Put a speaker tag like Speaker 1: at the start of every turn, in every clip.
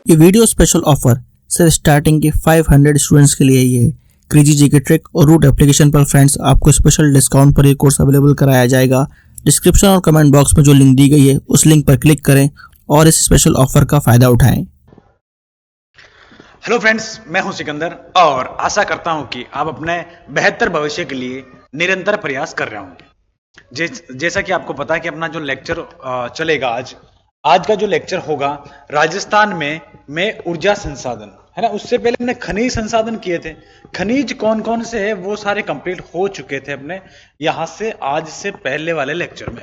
Speaker 1: ये video special offer सिर्फ starting के 500 स्टूडेंट्स के लिए ही है। क्रेजी जीके ट्रिक और रूट एप्लीकेशन पर फ्रेंड्स आपको स्पेशल डिस्काउंट पर ये कोर्स अवेलेबल कराया जाएगा। डिस्क्रिप्शन और कमेंट बॉक्स में जो लिंक दी गई है उस लिंक पर क्लिक करें और इस स्पेशल ऑफर का फायदा उठाएं।
Speaker 2: हेलो फ्रेंड्स, मैं हूं सिकंदर और आशा करता हूं कि आप अपने बेहतर भविष्य के लिए निरंतर प्रयास कर रहे होंगे। जैसा कि आपको पता है कि अपना जो लेक्चर चलेगा आज का जो लेक्चर होगा राजस्थान में ऊर्जा संसाधन है ना। उससे पहले हमने खनिज संसाधन किए थे। खनिज कौन कौन से है वो सारे कंप्लीट हो चुके थे अपने यहां से आज से पहले वाले लेक्चर में।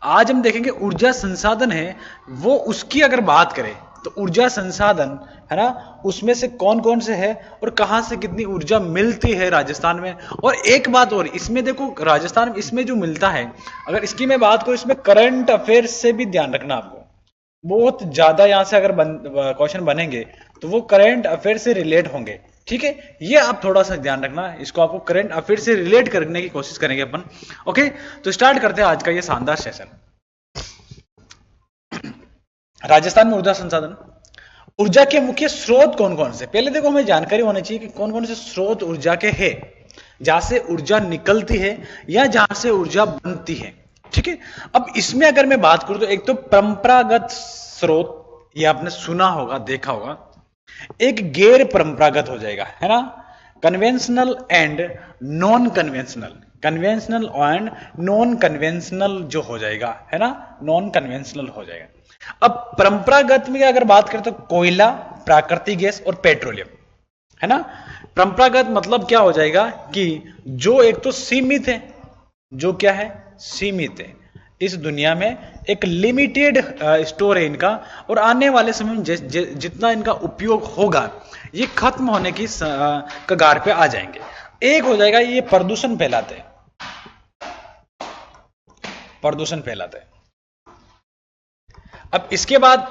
Speaker 2: आज हम देखेंगे ऊर्जा संसाधन है वो, उसकी अगर बात करें तो ऊर्जा संसाधन है ना, उसमें से कौन कौन से है और कहां से कितनी ऊर्जा मिलती है राजस्थान में। और एक बात और, इसमें देखो राजस्थान में इसमें जो मिलता है, अगर इसकी मैं बात करूं, इसमें करंट अफेयर्स से भी ध्यान रखना आपको। बहुत ज्यादा यहां से अगर क्वेश्चन बनेंगे तो वो करंट अफेयर से रिलेट होंगे, ठीक है। ये आप थोड़ा सा ध्यान रखना, इसको आपको करंट अफेयर से रिलेट करने की कोशिश करेंगे अपन। ओके, तो स्टार्ट करते हैं आज का ये शानदार सेशन। राजस्थान में ऊर्जा संसाधन, ऊर्जा के मुख्य स्रोत कौन कौन से। पहले देखो हमें जानकारी होनी चाहिए कि कौन कौन से स्रोत ऊर्जा के हैं, जहां से ऊर्जा निकलती है या जहां से ऊर्जा बनती है, ठीक है। अब इसमें अगर मैं बात करूं तो एक तो परंपरागत स्रोत, ये आपने सुना होगा, देखा होगा। एक गैर परंपरागत हो जाएगा, है ना, conventional and non conventional. Conventional and non conventional जो हो जाएगा, है ना, नॉन कन्वेंशनल हो जाएगा। अब परंपरागत में अगर बात करें तो कोयला, प्राकृतिक गैस और पेट्रोलियम, है ना। परंपरागत मतलब क्या हो जाएगा कि जो एक तो सीमित है, जो क्या है, सीमित है, इस दुनिया में एक लिमिटेड स्टोर है इनका, और आने वाले समय में जितना इनका उपयोग होगा ये खत्म होने की कगार पे आ जाएंगे। एक हो जाएगा ये प्रदूषण फैलाते हैं, प्रदूषण फैलाते हैं। अब इसके बाद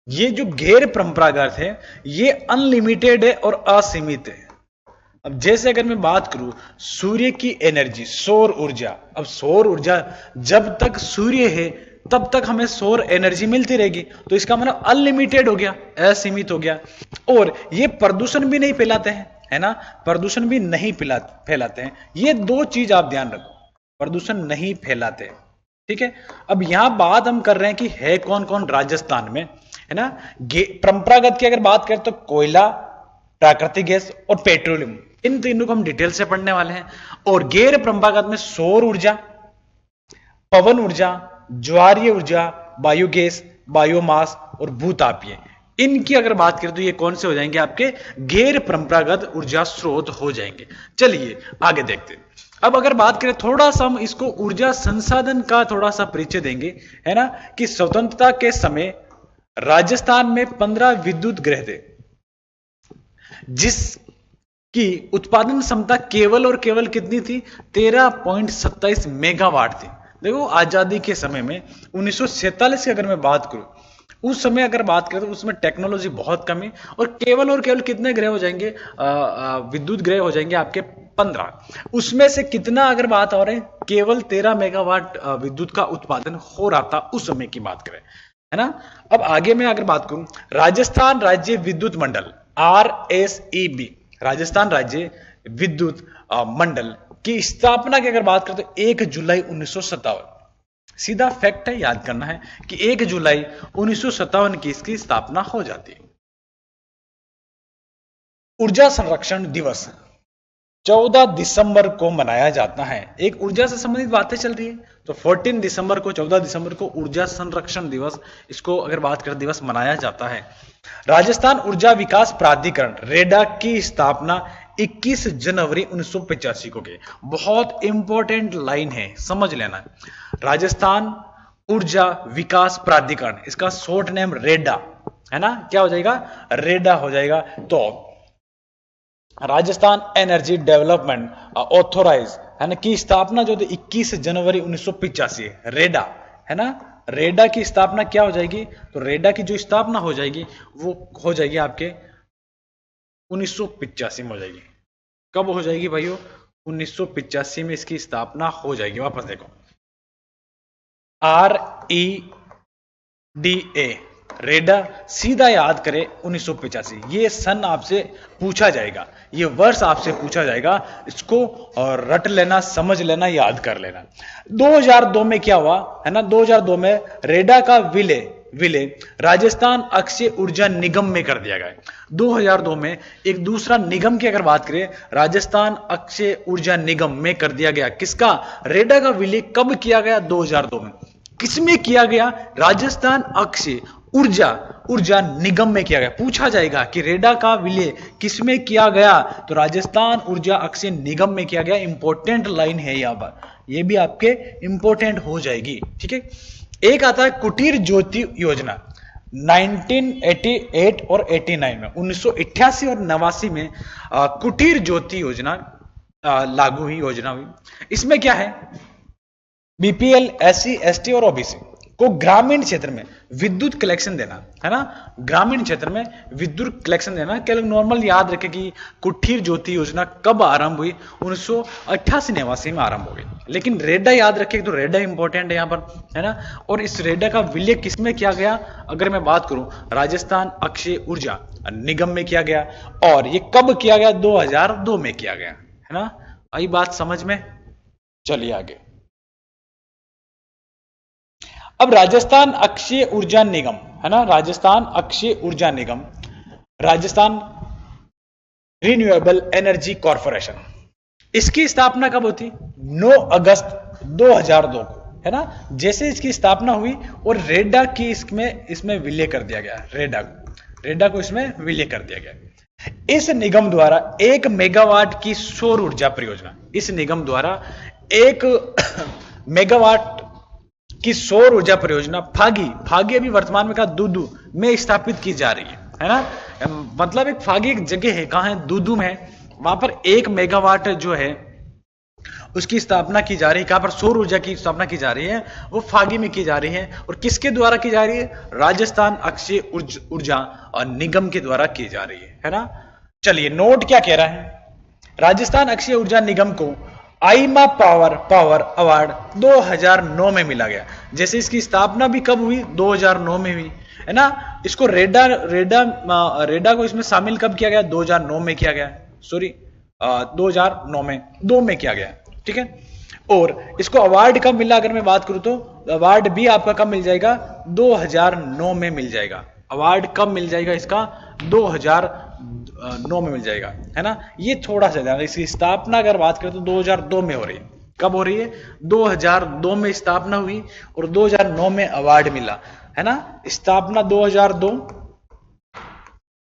Speaker 2: ये जो गैर परंपरागत है ये अनलिमिटेड है और असीमित है। अब जैसे अगर मैं बात करूं सूर्य की एनर्जी, सौर ऊर्जा, अब सौर ऊर्जा जब तक सूर्य है तब तक हमें सौर एनर्जी मिलती रहेगी, तो इसका मतलब अनलिमिटेड हो गया, असीमित हो गया। और ये प्रदूषण भी नहीं फैलाते हैं, है ना, प्रदूषण भी नहीं फैलाते हैं। ये दो चीज आप ध्यान रखो, प्रदूषण नहीं फैलाते, ठीक है। अब यहां बात हम कर रहे हैं कि है कौन कौन राजस्थान में, है ना। परंपरागत की अगर बात करें तो कोयला, प्राकृतिक गैस और पेट्रोलियम, इन तीनों को हम डिटेल से पढ़ने वाले हैं। और गैर परंपरागत में सौर ऊर्जा, पवन ऊर्जा, ज्वारीय ऊर्जा, बायोगैस, बायोमास और भूतापीय, इनकी अगर बात करें तो ये कौन से हो जाएंगे, आपके गैर परंपरागत ऊर्जा स्रोत हो जाएंगे। चलिए आगे देखते हैं। अब अगर बात करें थोड़ा सा हम इसको ऊर्जा संसाधन का थोड़ा सा परिचय देंगे, है ना, कि स्वतंत्रता के समय राजस्थान में 15 विद्युत गृह थे जिसकी उत्पादन क्षमता केवल और केवल कितनी थी, 13.27 मेगावाट थी। देखो आजादी के समय में 1947 की अगर मैं बात करूं, उस समय अगर बात करें तो उसमें टेक्नोलॉजी बहुत कम है, और केवल कितने ग्रह हो जाएंगे, विद्युत ग्रह हो जाएंगे आपके 15। उसमें से कितना अगर बात हो रही है, केवल 13 मेगावाट विद्युत का उत्पादन हो रहा था उस समय की बात करें, है ना। अब आगे मैं अगर बात करूं राजस्थान राज्य विद्युत मंडल, RSEB, राजस्थान राज्य विद्युत मंडल की स्थापना की अगर बात करें तो 1 जुलाई 1957, सीधा फैक्ट है, याद करना है कि 1 जुलाई 1957 की इसकी स्थापना हो जाती है। ऊर्जा संरक्षण दिवस 14 दिसंबर को मनाया जाता है। एक ऊर्जा से संबंधित बातें चल रही है तो 14 दिसंबर को, 14 दिसंबर को ऊर्जा संरक्षण दिवस, इसको अगर बात करें दिवस मनाया जाता है। राजस्थान ऊर्जा विकास प्राधिकरण रेडा की स्थापना 21 जनवरी 1985 को की। बहुत इंपॉर्टेंट लाइन है, समझ लेना। राजस्थान ऊर्जा विकास प्राधिकरण, इसका शॉर्ट नेम रेडा, है ना, क्या हो जाएगा, रेडा हो जाएगा। तो राजस्थान एनर्जी डेवलपमेंट ऑथोराइज, है ना, की स्थापना जो थी 21 जनवरी 1985, रेडा, है ना, रेडा की स्थापना क्या हो जाएगी, तो रेडा की जो स्थापना हो जाएगी वो हो जाएगी आपके 1985 में हो जाएगी। कब हो जाएगी भाइयों, 1985 में इसकी स्थापना हो जाएगी। वापस देखो, REDA रेडा, सीधा याद करें 1985। ये सन आपसे पूछा जाएगा, ये वर्ष आपसे पूछा जाएगा, इसको और रट लेना, समझ लेना, याद कर लेना। 2002 में क्या हुआ है ना, 2002 में रेडा का विलय राजस्थान अक्षय ऊर्जा निगम में कर दिया गया। 2002 में एक दूसरा निगम की अगर बात करें, राजस्थान अक्षय ऊर्जा निगम में कर दिया गया। किसका? रेडा का विलय कब किया गया? 2002 में। किसमें किया गया? राजस्थान अक्षय ऊर्जा निगम में किया गया। पूछा जाएगा कि रेडा का विलय किसमें किया गया, तो राजस्थान ऊर्जा अक्षय निगम में किया गया। इंपॉर्टेंट लाइन है यहां पर, यह भी आपके इंपॉर्टेंट हो जाएगी, ठीक है। एक आता है कुटीर ज्योति योजना, 1988 और 89 में, 1988 और 89 में कुटीर ज्योति योजना लागू हुई, योजना हुई। इसमें क्या है? बीपीएल, एससी, एसटी और ओबीसी को ग्रामीण क्षेत्र में विद्युत कलेक्शन देना, है ना। ग्रामीण क्षेत्र में विद्युत कलेक्शन देना। क्या लोग नॉर्मल याद रखें कि कुटीर ज्योति योजना कब आरंभ हुई? 1988-89 में आरंभ हो गई। लेकिन रेडा याद रखें तो रेडा इंपॉर्टेंट है यहां पर, है ना। और इस रेडा का विलय किसमें किया गया? अगर मैं बात करूं, राजस्थान अक्षय ऊर्जा निगम में किया गया। और ये कब किया गया? 2002 में किया गया, है ना। आई बात समझ में? चलिए आगे। अब राजस्थान अक्षय ऊर्जा निगम, है ना, राजस्थान अक्षय ऊर्जा निगम, राजस्थान रिन्यूएबल एनर्जी कॉर्पोरेशन, इसकी स्थापना कब होती? 9 अगस्त 2002 को, है ना। जैसे इसकी स्थापना हुई और रेडा की इसमें विलय कर दिया गया। रेडा को इसमें विलय कर दिया गया। इस निगम द्वारा 1 मेगावाट की सौर ऊर्जा परियोजना, इस निगम द्वारा 1 मेगावाट की सौर ऊर्जा परियोजना फागी अभी वर्तमान में दूदू में स्थापित की जा रही है ना। मतलब एक फागी एक जगह है, कहां है? दूदू में है। वहां पर 1 मेगावाट जो है उसकी स्थापना की जा रही है। कहां पर सौर ऊर्जा की स्थापना की जा रही है? वो फागी में की जा रही है। और किसके द्वारा की जा रही है? राजस्थान अक्षय ऊर्जा निगम के द्वारा की जा रही है ना। चलिए नोट क्या कह रहा है? राजस्थान अक्षय ऊर्जा निगम को आईमा पावर अवार्ड 2009 में मिला गया। जैसे इसकी स्थापना भी कब हुई? 2009 में हुई, है ना। इसको रेडा को इसमें शामिल कब किया गया? 2009 में किया गया, सॉरी 2009 में 2 में किया गया, ठीक है। और इसको अवार्ड कब मिला? अगर मैं बात करूं तो अवार्ड भी आपका कब मिल जाएगा? 2009 में मिल जाएगा। अवार्ड कब मिल जाएगा इसका? 2009 में मिल जाएगा, है ना। ये थोड़ा सा ध्यान, इसकी स्थापना अगर बात करें तो 2002 में हो रही है। कब हो रही है? 2002 में स्थापना हुई और 2009 में अवार्ड मिला, है ना। स्थापना 2002,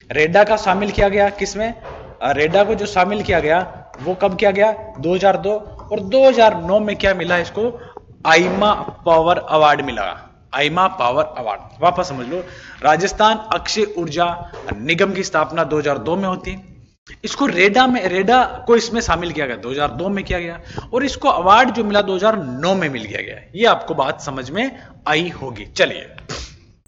Speaker 2: रेडा का शामिल किया गया। किसमें? रेडा को जो शामिल किया गया वो कब किया गया? 2002। और 2009 में क्या मिला इसको? आईमा पावर अवार्ड मिला। आईमा पावर अवार्ड, वापस समझ लो, राजस्थान अक्षय ऊर्जा निगम की स्थापना 2002 में होती। इसको रेडा को इसमें शामिल किया गया, 2002 में किया गया। और इसको अवार्ड जो मिला 2009 में मिल गया। ये आपको बात समझ में आई होगी। चलिए,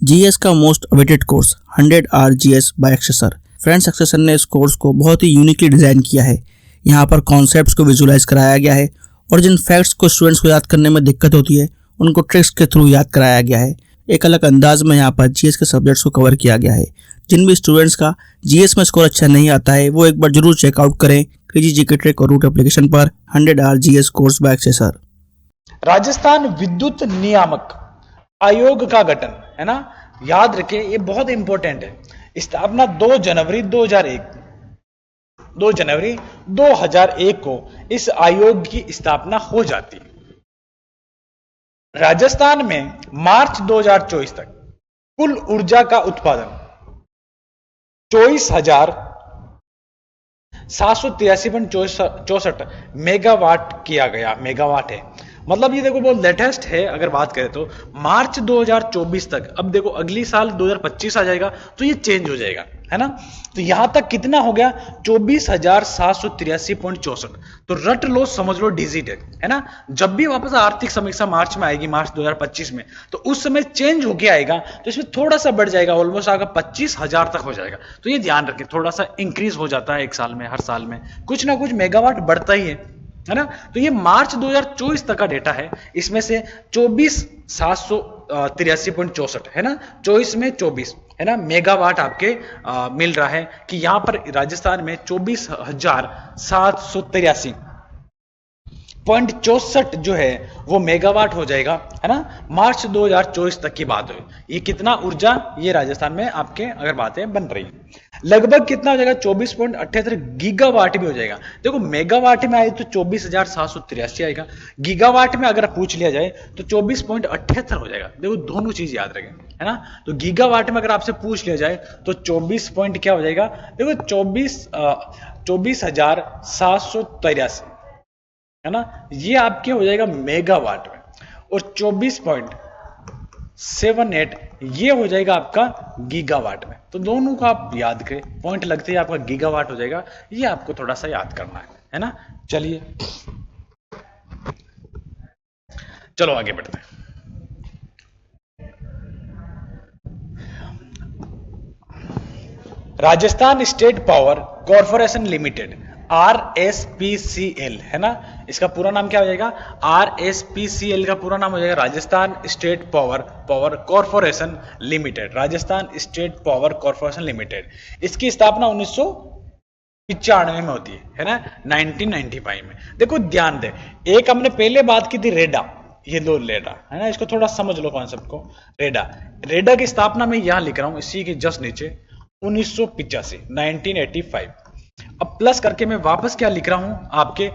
Speaker 1: जीएस का most awaited course 100 hour GS by Akshay sir. Friends, Akshay sir ने इस कोर्स को बहुत ही यूनिकली डिजाइन किया है। यहाँ पर कॉन्सेप्ट्स को विजुलाइज कराया गया है और जिन फैक्ट्स को स्टूडेंट्स को याद करने में दिक्कत होती है उनको ट्रिक्स के थ्रू याद कराया गया है। एक अलग अंदाज में यहाँ पर जीएस के सब्जेक्ट्स को कवर किया गया है। जिन भी स्टूडेंट्स का जीएस में स्कोर अच्छा नहीं आता है वो एक बार जरूर चेकआउट करें क्रेजी जीके ट्रिक और रूट एप्लीकेशन पर 100 hour GS course by Akshay sir.
Speaker 2: Rajasthan Vidyut Niyamak आयोग का गठन, है ना, याद रखें, ये बहुत इंपॉर्टेंट है। स्थापना 2 जनवरी 2001 को इस आयोग की स्थापना हो जाती है। राजस्थान में मार्च 2024 तक कुल ऊर्जा का उत्पादन 24,783.64 मेगावाट किया गया। मेगावाट है, मतलब ये देखो बहुत लेटेस्ट है। अगर बात करें तो मार्च 2024 तक, अब देखो अगली साल 2025 आ जाएगा तो ये चेंज हो जाएगा, है ना। तो यहां तक कितना हो गया? 24,783.64। तो रट लो, समझ लो, डिजिट है ना। जब भी वापस आर्थिक समीक्षा मार्च में आएगी, मार्च 2025 में, तो उस समय चेंज होके आएगा तो इसमें थोड़ा सा बढ़ जाएगा, ऑलमोस्ट आगे 25,000 तक हो जाएगा। तो ये ध्यान रखें, थोड़ा सा इंक्रीज हो जाता है एक साल में, हर साल में कुछ ना कुछ मेगावाट बढ़ता ही है ना। तो ये मार्च 2024 तक का डेटा है। इसमें से 24,783 83.64 है ना, 24 में 24 है ना मेगावाट आपके मिल रहा है कि यहां पर राजस्थान में 24,783.64 जो है वो मेगावाट हो जाएगा, है ना। मार्च 2024 तक की बात है। ये कितना ऊर्जा ये राजस्थान में आपके अगर बातें बन रही है, लगभग कितना हो जाएगा 24.78 गीगावाट भी हो जाएगा। देखो मेगावाट में आए तो 24,783 आएगा, गीगावाट में अगर पूछ लिया जाए तो 24.78 हो जाएगा। देखो दोनों चीज याद रखें, है ना। तो गीगावाट में अगर आपसे पूछ लिया जाए तो 24 पॉइंट क्या हो जाएगा, देखो 24,783 है ना, ये आपके हो जाएगा मेगावाट में, और 24.78 ये हो जाएगा आपका गीगावाट में। तो दोनों को आप याद करें, पॉइंट लगते ही आपका गीगावाट हो जाएगा, ये आपको थोड़ा सा याद करना है ना। चलिए चलो आगे बढ़ते हैं। Rajasthan state power corporation limited RSPCL है ना, इसका पूरा नाम क्या हो जाएगा, RSPCL का पूरा नाम हो जाएगा Rajasthan state power corporation limited, Rajasthan state power corporation limited. इसकी स्थापना 1995 में होती है ना, 1995 में। देखो ध्यान दे, एक हमने पहले बात की थी रेडा, ये लो रेडा है ना, इसको थोड़ा समझ लो कॉन्सेप्ट को। रेडा की स्थापना में यहां लिख रहा हूं इसी के जस्ट नीचे 1985 1985। अब प्लस करके मैं वापस क्या लिख रहा हूं आपके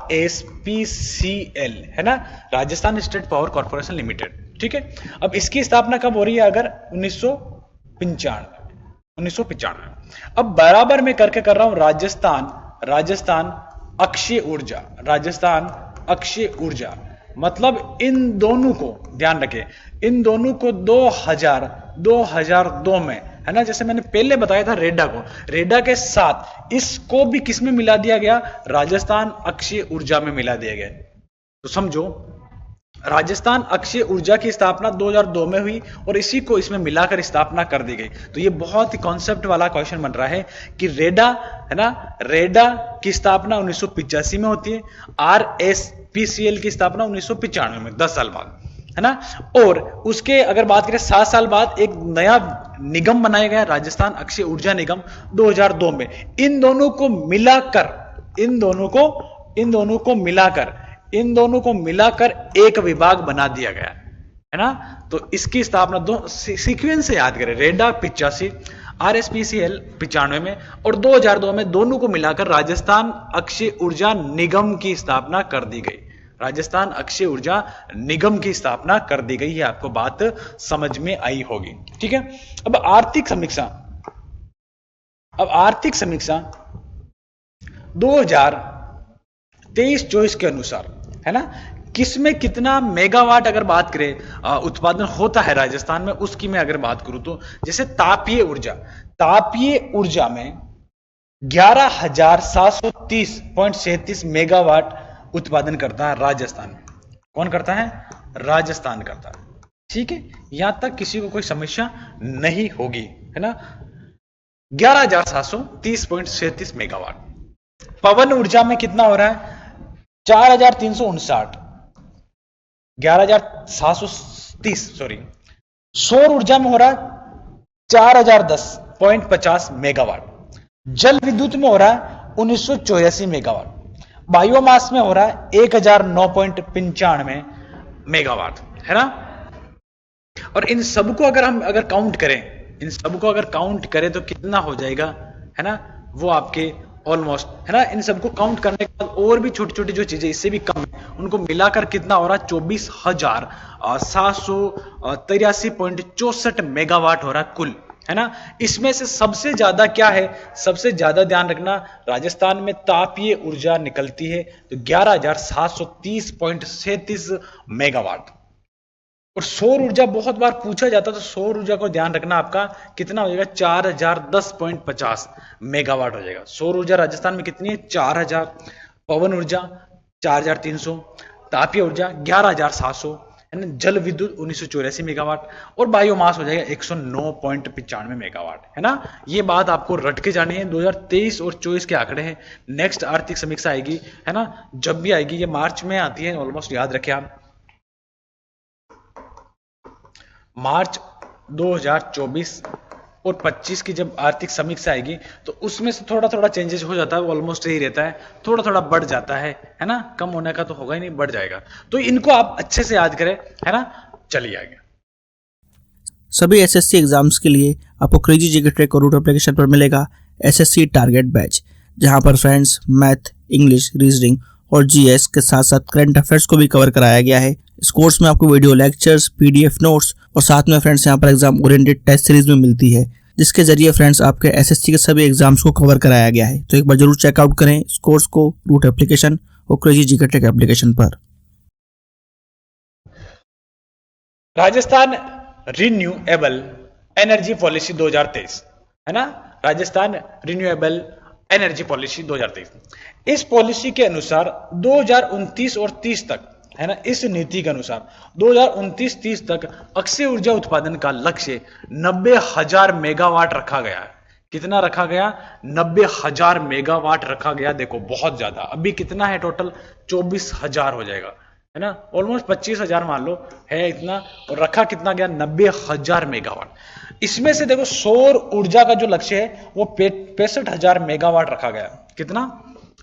Speaker 2: RSPCL है ना, Rajasthan state power corporation limited, ठीक है। अब इसकी स्थापना कब हो रही है, अगर 1995। अब बराबर में करके कर रहा हूं राजस्थान अक्षय ऊर्जा, राजस्थान अक्षय ऊर्जा, मतलब इन दोनों को ध्यान रखें, इन दोनों को 2002 में है ना, जैसे मैंने पहले बताया था रेडा के साथ इसको भी किसमें मिला दिया गया, राजस्थान अक्षय ऊर्जा में मिला दिया गया। तो समझो राजस्थान अक्षय ऊर्जा की स्थापना 2002 में हुई और इसी को इसमें मिलाकर स्थापना कर दी गई। तो ये बहुत ही कॉन्सेप्ट वाला क्वेश्चन बन रहा है कि रेडा है ना, रेडा की स्थापना 1985 में होती है, RSPCL की स्थापना 1995 में, 10 साल बाद, है ना। और उसके अगर बात करें 7 साल बाद एक नया निगम बनाया गया, राजस्थान अक्षय ऊर्जा निगम 2002 में। इन दोनों को मिलाकर एक विभाग बना दिया गया है ना। तो इसकी स्थापना दो सीक्वेंस से याद करें, रेडा 85, RSPCL 95 में, और 2002 में दोनों को मिलाकर राजस्थान अक्षय ऊर्जा निगम की स्थापना कर दी गई, राजस्थान अक्षय ऊर्जा निगम की स्थापना कर दी गई है। आपको बात समझ में आई होगी, ठीक है। अब आर्थिक समीक्षा 2023-24 के अनुसार है ना, किसमें कितना मेगावाट अगर बात करें उत्पादन होता है राजस्थान में, उसकी मैं अगर बात करूं तो जैसे तापीय ऊर्जा में 11,730.37 मेगावाट उत्पादन करता है राजस्थान में। कौन करता है, राजस्थान करता है, ठीक है। यहां तक किसी को कोई समस्या नहीं होगी, है ना। 11,730.37 मेगावाट। पवन ऊर्जा में कितना हो रहा है, 4,359, 11,730 सॉरी। सौर ऊर्जा में हो रहा है 4,010.50 मेगावाट। जल विद्युत में हो रहा है 1984 मेगावाट। बायोमास में हो रहा है 1,009.95 मेगावाट, है ना। और इन सबको अगर काउंट करें तो कितना हो जाएगा, है ना, वो आपके ऑलमोस्ट, है ना। इन सबको काउंट करने के बाद और भी छोटी छोटी जो चीजें इससे भी कम है उनको मिलाकर कितना हो रहा है, 24,783.64 मेगावाट हो रहा है कुल, है ना। इसमें से सबसे ज्यादा क्या है, सबसे ज्यादा ध्यान रखना, राजस्थान में तापीय ऊर्जा निकलती है, तो 11,730.37 मेगावाट। और सौर ऊर्जा बहुत बार पूछा जाता है, तो सौर ऊर्जा को ध्यान रखना आपका कितना हो जाएगा, 4,010.50 मेगावाट हो जाएगा। सौर ऊर्जा राजस्थान में कितनी है, 4,000। पवन ऊर्जा 4,300, तापीय ऊर्जा 11,700, है ना। जल विद्युत 1984 मेगावाट, और बायोमास हो जाएगा 109.95 मेगावाट, है ना। ये बात आपको रट के जानी है। 2023 और 24 के आंकड़े हैं। नेक्स्ट आर्थिक समीक्षा आएगी, है ना, जब भी आएगी, ये मार्च में आती है ऑलमोस्ट, याद रखें आप। मार्च 2024 और 25 की जब आर्थिक समीक्षा आएगी तो उसमें से थोड़ा थोड़ा चेंजेस हो जाता है, ऑलमोस्ट यही रहता है, थोड़ा थोड़ा बढ़ जाता है ना, कम होने का तो होगा ही नहीं, बढ़ जाएगा। तो इनको आप अच्छे से याद करें, है ना। चलिए आगे।
Speaker 1: सभी एसएससी एग्जाम्स के लिए आपको क्रेजी जीके ट्रैक और रूट एप्लीकेशन पर मिलेगा एसएससी टारगेट बैच, जहां पर फ्रेंड्स मैथ, इंग्लिश, रीजनिंग और जीएस के साथ साथ करंट अफेयर्स को भी कवर कराया गया है। इस कोर्स में आपको वीडियो लेक्चर्स, पीडीएफ नोट्स और साथ में फ्रेंड्स यहाँ पर एग्जाम ओरिएंटेड टेस्ट सीरीज में मिलती है, जिसके जरिए फ्रेंड्स आपके एसएससी के सभी एग्जाम्स को कवर कराया गया है। तो एक बार जरूर चेकआउट करें इस कोर्स को रूट एप्लीकेशन और क्रेजी जीके ट्रैक एप्लीकेशन पर।
Speaker 2: राजस्थान रिन्यूएबल एनर्जी पॉलिसी 2023, है ना, राजस्थान रिन्यूएबल एनर्जी पॉलिसी 2023। इस पॉलिसी के अनुसार 2029 और 30 तक, है ना, इस नीति के अनुसार 2029-30 तक अक्षय ऊर्जा उत्पादन का लक्ष्य 90,000 मेगावाट रखा गया है। कितना रखा गया? 90,000 मेगावाट रखा गया। देखो बहुत ज्यादा, अभी कितना है टोटल? 24,000 हो जाएगा, है ना, ऑलमोस्ट 25,000 मान लो है इतना, और रखा कितना गया? 90,000 मेगावाट। इसमें से देखो सौर ऊर्जा का जो लक्ष्य है वो 65,000 मेगावाट रखा गया। कितना?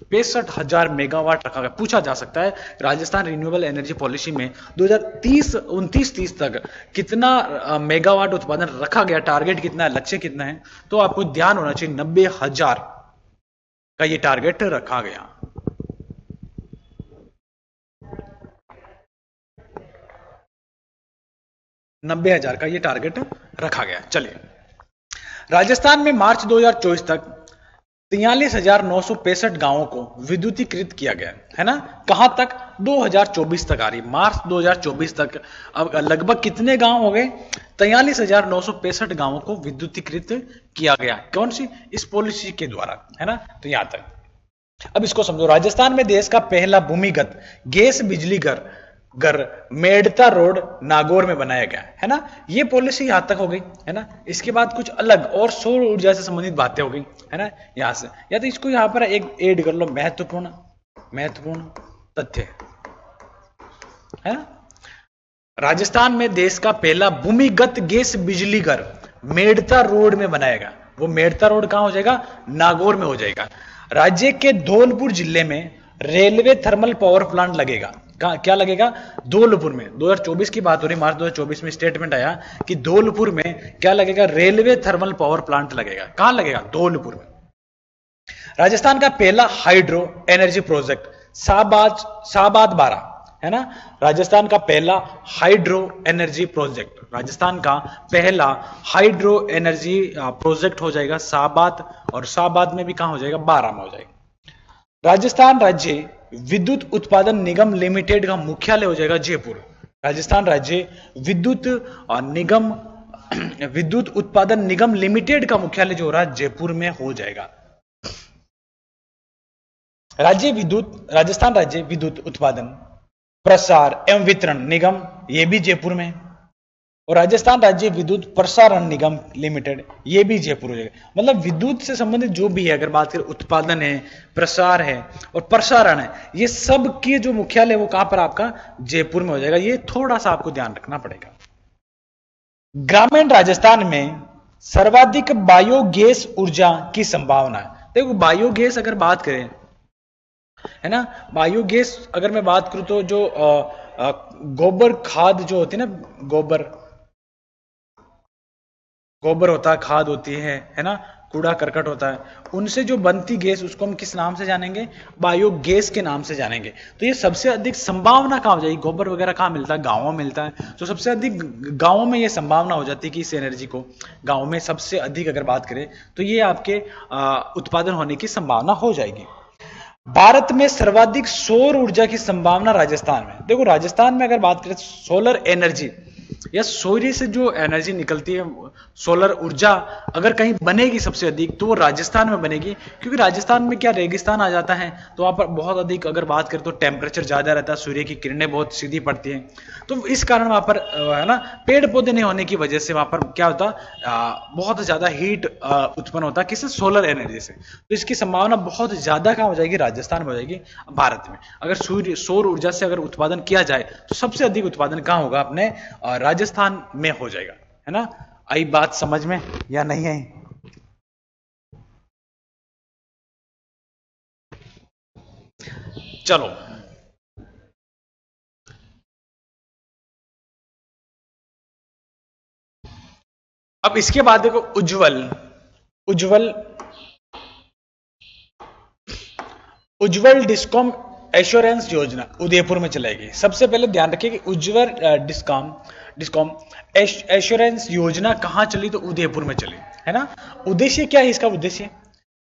Speaker 2: 65,000 मेगावाट रखा गया। पूछा जा सकता है राजस्थान रिन्यूएबल एनर्जी पॉलिसी में 2029-30 तक कितना मेगावाट उत्पादन रखा गया, टारगेट कितना है, लक्ष्य कितना है? तो आपको ध्यान होना चाहिए 90,000 का ये टारगेट रखा गया। नब्बे हजार का ये टारगेट रखा गया। चलिए, राजस्थान में मार्च 2024 तक 43,965 गांवों को विद्युतीकृत किया गया, है ना। कहां तक? 2024 तक आ रही, मार्च 2024 तक। अब लगभग कितने गांव हो गए? 43,965 गांवों को विद्युतीकृत किया गया। कौन सी? इस पॉलिसी के द्वारा, है ना। तो यहां तक। अब इसको समझो, राजस्थान में देश का पहला भूमिगत गैस बिजली घर मेड़ता रोड नागौर में बनाया गया, है ना। ये पॉलिसी यहां तक हो गई, है ना। इसके बाद कुछ अलग और सौर ऊर्जा से संबंधित बातें हो गई, है ना, यहां से। या तो इसको यहां पर एक ऐड कर लो, महत्वपूर्ण तथ्य, है ना। राजस्थान में देश का पहला भूमिगत गैस बिजली घर मेड़ता रोड में बनाया गया। वो मेड़ता रोड कहां हो जाएगा? नागौर में हो जाएगा। राज्य के धौलपुर जिले में रेलवे थर्मल पावर प्लांट लगेगा। क्या लगेगा? धौलपुर में। 2024 की बात हो रही, मार्च 2024 में स्टेटमेंट आया कि धौलपुर में क्या लगेगा? रेलवे थर्मल पावर प्लांट लगेगा। कहां लगेगा? धौलपुर में। राजस्थान का पहला हाइड्रो एनर्जी प्रोजेक्ट साबाद 12, है ना। राजस्थान का पहला हाइड्रो एनर्जी प्रोजेक्ट, राजस्थान का पहला हाइड्रो एनर्जी प्रोजेक्ट हो जाएगा साबाद, और साबाद में भी कहां हो जाएगा? 12 में हो जाएगा। राजस्थान राज्य विद्युत उत्पादन निगम लिमिटेड का मुख्यालय हो जाएगा जयपुर। राजस्थान राज्य विद्युत उत्पादन निगम लिमिटेड का मुख्यालय जो हो रहा है जयपुर में हो जाएगा। राजस्थान राज्य विद्युत उत्पादन, प्रसार एवं वितरण निगम, ये भी जयपुर में। और राजस्थान राज्य विद्युत प्रसारण निगम लिमिटेड, ये भी जयपुर हो जाएगा। मतलब विद्युत से संबंधित जो भी है, अगर बात करें उत्पादन है, प्रसार है और प्रसारण है, ये सब की जो मुख्यालय है वो कहां पर? आपका जयपुर में हो जाएगा। ये थोड़ा सा आपको ध्यान रखना पड़ेगा। ग्रामीण राजस्थान में सर्वाधिक बायोगैस ऊर्जा की संभावना है। देखो बायोगैस अगर बात करें, है ना, बायोगैस अगर मैं बात करूं तो जो गोबर खाद जो होती है ना, गोबर होता है, खाद होती है ना, कूड़ा करकट होता है, उनसे जो बनती गैस उसको हम किस नाम से जानेंगे? बायोगैस के नाम से जानेंगे। तो ये सबसे अधिक संभावना कहां हो जाएगी? गोबर वगैरह कहां मिलता है? गांवों में मिलता है। तो सबसे अधिक गांवों में ये संभावना हो जाती है कि इस एनर्जी को गांव में सबसे अधिक अगर बात करें तो ये आपके उत्पादन होने की संभावना हो जाएगी। भारत में सर्वाधिक सौर ऊर्जा की संभावना राजस्थान में। देखो राजस्थान में अगर बात करें सोलर एनर्जी या सूर्य से जो एनर्जी निकलती है सोलर ऊर्जा अगर कहीं बनेगी सबसे अधिक तो वो राजस्थान में बनेगी, क्योंकि राजस्थान में क्या रेगिस्तान आ जाता है, तो वहां पर बहुत अधिक अगर बात करें तो टेम्परेचर ज्यादा रहता है, सूर्य की किरणें बहुत सीधी पड़ती हैं, तो इस कारण वहां पर है ना पेड़ पौधे नहीं होने की वजह से वहां पर क्या होता बहुत ज्यादा हीट उत्पन्न होता है, किससे, सोलर एनर्जी से। तो इसकी संभावना बहुत ज्यादा कहाँ हो जाएगी, राजस्थान में हो जाएगी, भारत में। अगर सूर्य सौर ऊर्जा से अगर उत्पादन किया जाए तो सबसे अधिक उत्पादन कहाँ होगा, अपने राजस्थान में हो जाएगा, है ना। आई बात समझ में या नहीं आई? चलो अब इसके बाद देखो उज्जवल उज्जवल उज्जवल डिस्कॉम एश्योरेंस योजना उदयपुर में चलाएगी। सबसे पहले ध्यान रखिए कि उज्जवल डिस्कॉम एश्योरेंस योजना कहां चली, तो उदयपुर में चली, है ना। उद्देश्य क्या है इसका, उद्देश्य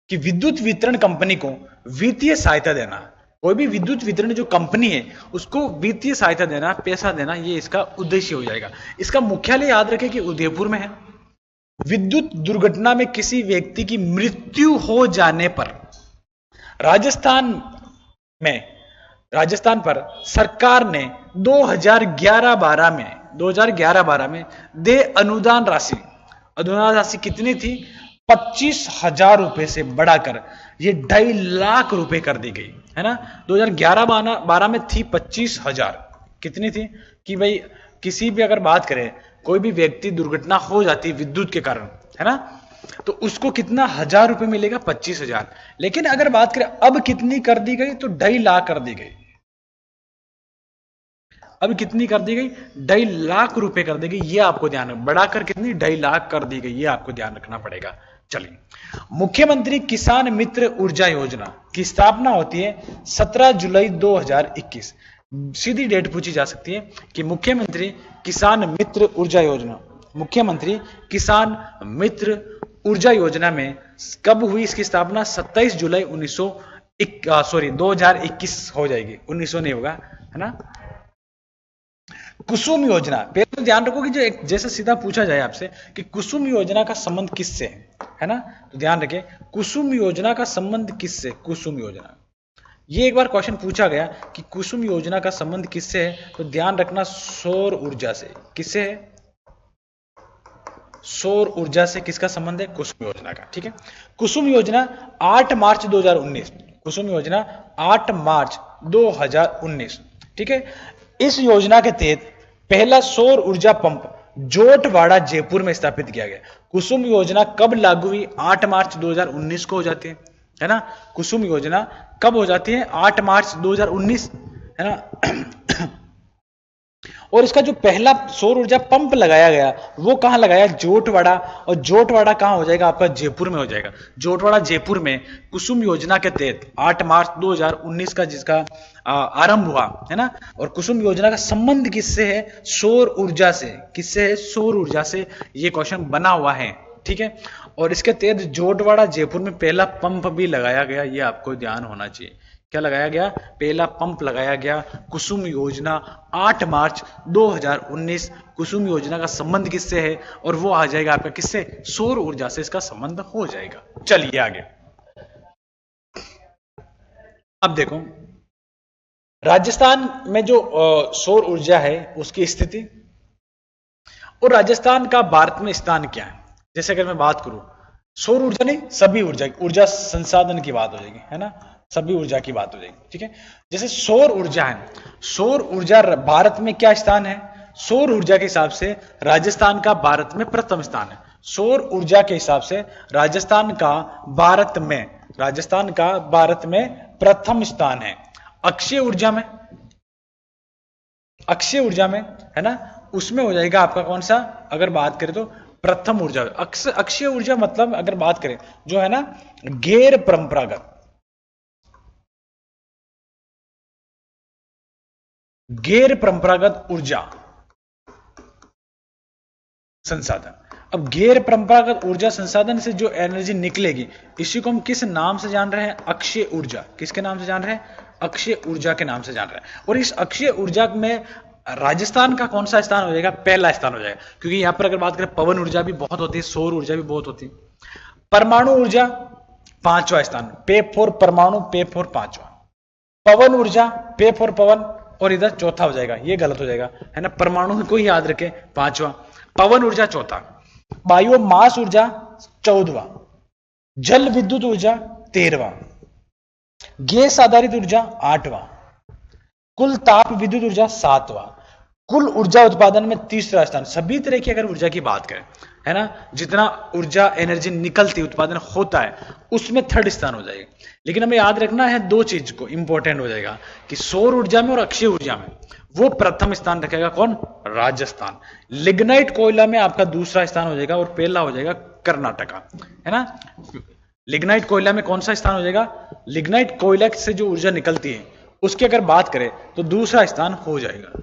Speaker 2: कि विद्युत वितरण कंपनी को वित्तीय सहायता देना, कोई भी विद्युत वितरण जो कंपनी है उसको वित्तीय सहायता देना, पैसा देना, ये इसका उद्देश्य हो जाएगा। इसका मुख्यालय याद रखें कि उदयपुर में है। विद्युत दुर्घटना में किसी व्यक्ति की मृत्यु हो जाने पर राजस्थान पर सरकार ने 2011-12 में दे अनुदान राशि कितनी थी, 25,000 रुपए से बढ़ाकर ये 2.5 लाख रुपए कर दी गई, है ना। 2011-12 में थी 25,000, कितनी थी कि भाई किसी भी अगर बात करें कोई भी व्यक्ति दुर्घटना हो जाती है विद्युत के कारण, है ना, तो उसको कितना 1,000 रुपए मिलेगा, 25,000। लेकिन अगर बात करें अब कितनी कर दी गई, तो 2.5 लाख कर दी गई। अब कितनी कर दी गई, 2.5 लाख रुपए कर दी गई। ये आपको ध्यान, बढ़ाकर कितनी, 2.5 लाख कर दी गई, ये आपको ध्यान रखना पड़ेगा। चलिए, मुख्यमंत्री किसान मित्र ऊर्जा योजना की स्थापना होती है 17 जुलाई 2021। सीधी डेट पूछी जा सकती है कि मुख्यमंत्री किसान मित्र ऊर्जा योजना में कब हुई इसकी स्थापना, 27 जुलाई 2021 हो जाएगी, 1900 नहीं होगा, है ना। कुसुम योजना, पहले तो ध्यान रखो कि जो एक जैसे सीधा पूछा जाए आपसे कि कुसुम योजना का संबंध किससे है ना, तो ध्यान रखें कुसुम योजना का संबंध किससे, कुसुम योजना, ये एक बार क्वेश्चन पूछा गया कि कुसुम योजना का संबंध किससे है, तो ध्यान रखना सौर ऊर्जा से। किससे है, सौर ऊर्जा से किसका संबंध है, कुसुम योजना का, ठीक है। कुसुम योजना 8 मार्च 2019, कुसुम योजना 8 मार्च 2019, ठीक है। इस योजना के तहत पहला सौर ऊर्जा पंप जोटवाड़ा जयपुर में स्थापित किया गया। कुसुम योजना कब लागू हुई, 8 मार्च 2019 को हो जाती है ना। कुसुम योजना कब हो जाती है, 8 मार्च 2019, है ना। और इसका जो पहला सौर ऊर्जा पंप लगाया गया वो कहां लगाया, जोटवाड़ा, और जोटवाड़ा कहां हो जाएगा आपका, जयपुर में हो जाएगा। जोटवाड़ा जयपुर में कुसुम योजना के तहत 8 मार्च 2019 का जिसका आरंभ हुआ, है ना। और कुसुम योजना का संबंध किससे है, सौर ऊर्जा से। किससे है, सौर ऊर्जा से, ये क्वेश्चन बना हुआ है, ठीक है। और इसके तहत जोटवाड़ा जयपुर में पहला पंप भी लगाया गया, ये आपको ध्यान होना चाहिए। क्या लगाया गया, पहला पंप लगाया गया। कुसुम योजना 8 मार्च 2019, कुसुम योजना का संबंध किससे है, और वो आ जाएगा आपका किससे, सौर ऊर्जा से इसका संबंध हो जाएगा। चलिए आगे, अब देखो राजस्थान में जो सौर ऊर्जा है उसकी स्थिति और राजस्थान का भारत में स्थान क्या है। जैसे अगर मैं बात करूं सौर ऊर्जा नहीं, सभी ऊर्जा संसाधन की बात हो जाएगी, है ना, सभी ऊर्जा की बात हो जाएगी, ठीक है। जैसे सौर ऊर्जा है, सौर ऊर्जा भारत में क्या स्थान है, सौर ऊर्जा के हिसाब से राजस्थान का भारत में प्रथम स्थान है। सौर ऊर्जा के हिसाब से राजस्थान का भारत में प्रथम स्थान है। अक्षय ऊर्जा में है ना, उसमें हो जाएगा आपका कौन सा, अगर बात करें तो प्रथम ऊर्जा। अक्षय ऊर्जा मतलब अगर बात करें जो है ना गैर परंपरागत ऊर्जा संसाधन। अब गैर परंपरागत ऊर्जा संसाधन से जो एनर्जी निकलेगी इसी को हम किस नाम से जान रहे हैं, अक्षय ऊर्जा। किसके नाम से जान रहे हैं, अक्षय ऊर्जा के नाम से जान रहे हैं। और इस अक्षय ऊर्जा में राजस्थान का कौन सा स्थान हो जाएगा? पहला स्थान हो जाएगा, क्योंकि यहां पर अगर बात करें पवन ऊर्जा भी बहुत होती है, सौर ऊर्जा भी बहुत होती है। परमाणु ऊर्जा पांचवा स्थान, पे फॉर परमाणु, पे फॉर पांचवा। पवन ऊर्जा पे फॉर पवन, और इधर चौथा हो जाएगा, ये गलत हो जाएगा, है ना। परमाणु को ही याद रखें, पांचवा। पवन ऊर्जा चौथा, बायोमास ऊर्जा 14वां, जल विद्युत ऊर्जा 13वां, गैस आधारित ऊर्जा 8वां, कुल ताप विद्युत ऊर्जा 7वां, कुल ऊर्जा उत्पादन में तीसरा स्थान। सभी तरह की अगर ऊर्जा की बात करें, है ना, जितना ऊर्जा एनर्जी निकलती उत्पादन होता है उसमें थर्ड स्थान हो जाएगा। लेकिन हमें याद रखना है दो चीज को, इंपॉर्टेंट हो जाएगा कि सौर ऊर्जा में और अक्षय ऊर्जा में वो प्रथम स्थान रखेगा कौन? राजस्थान। लिग्नाइट कोयला में आपका दूसरा स्थान हो जाएगा और पहला हो जाएगा कर्नाटका, है ना। लिग्नाइट कोयला में कौन सा स्थान हो जाएगा? लिग्नाइट कोयला से जो ऊर्जा निकलती है उसकी अगर बात करें तो दूसरा स्थान हो जाएगा।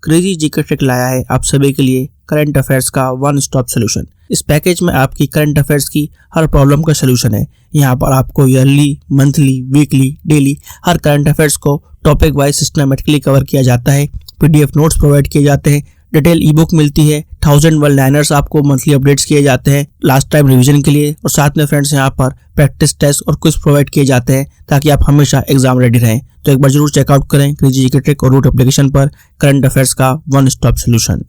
Speaker 1: क्रेजी जीके ट्रिक लाया है आप सभी के लिए करंट अफेयर्स का वन स्टॉप सोल्यूशन। इस पैकेज में आपकी करंट अफेयर्स की हर प्रॉब्लम का सोल्यूशन है। यहाँ पर आपको ईयरली, मंथली, वीकली, डेली हर करंट अफेयर्स को टॉपिक वाइज सिस्टमेटिकली कवर किया जाता है। पीडीएफ नोट्स प्रोवाइड किए जाते हैं, डिटेल ई बुक मिलती है, 1000 वर्ड लाइनर्स आपको मंथली अपडेट्स किए जाते हैं लास्ट टाइम रिवीजन के लिए, और साथ में फ्रेंड्स यहाँ पर प्रैक्टिस टेस्ट और क्विज प्रोवाइड किए जाते हैं ताकि आप हमेशा एग्जाम रेडी रहें। तो एक बार जरूर चेकआउट करें क्रेजी जीके ट्रिक और रूट एप्लीकेशन पर करंट अफेयर्स का वन स्टॉप सोल्यूशन।